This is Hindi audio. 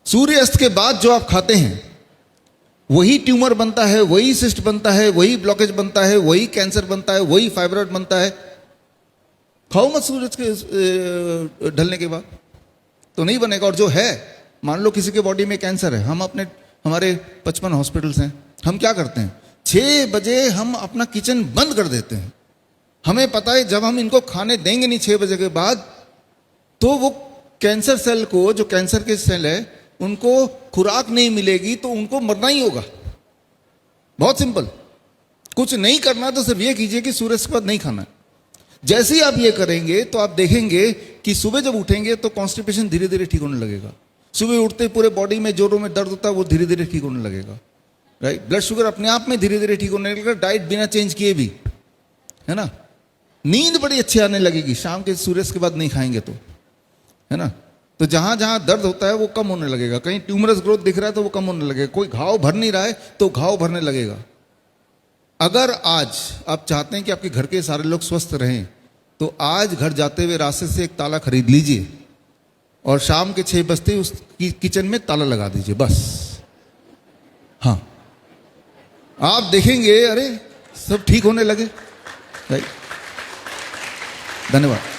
सूर्यास्त के बाद जो आप खाते हैं वही ट्यूमर बनता है, वही सिस्ट बनता है, वही ब्लॉकेज बनता है, वही कैंसर बनता है, वही फाइब्रॉइड बनता है। खाओ मत सूरज के ढलने के बाद, तो नहीं बनेगा। और जो है, मान लो किसी के बॉडी में कैंसर है, हमारे 55 हॉस्पिटल्स हैं, हम क्या करते हैं 6 बजे हम अपना किचन बंद कर देते हैं। हमें पता है जब हम इनको खाने देंगे नहीं 6 बजे के बाद, तो वो कैंसर सेल को, जो कैंसर के सेल है, उनको खुराक नहीं मिलेगी तो उनको मरना ही होगा। बहुत सिंपल, कुछ नहीं करना तो सिर्फ ये कीजिए कि सूर्य के बाद नहीं खाना। जैसे ही आप ये करेंगे तो आप देखेंगे कि सुबह जब उठेंगे तो कॉन्स्टिपेशन धीरे धीरे ठीक होने लगेगा। सुबह उठते पूरे बॉडी में जोरों में दर्द होता है, वो धीरे धीरे ठीक होने लगेगा। राइट, ब्लड शुगर अपने आप में धीरे धीरे ठीक होने लगेगा, डाइट बिना चेंज किए भी, है ना। नींद बड़ी अच्छी आने लगेगी शाम के सूर्य के बाद नहीं खाएंगे तो, है ना। तो जहां जहां दर्द होता है वो कम होने लगेगा, कहीं ट्यूमरस ग्रोथ दिख रहा है तो वो कम होने लगेगा, कोई घाव भर नहीं रहा है तो घाव भरने लगेगा। अगर आज आप चाहते हैं कि आपके घर के सारे लोग स्वस्थ रहें, तो आज घर जाते हुए रास्ते से एक ताला खरीद लीजिए और शाम के 6 बजते उस किचन में ताला लगा दीजिए, बस। हाँ, आप देखेंगे अरे सब ठीक होने लगे। धन्यवाद।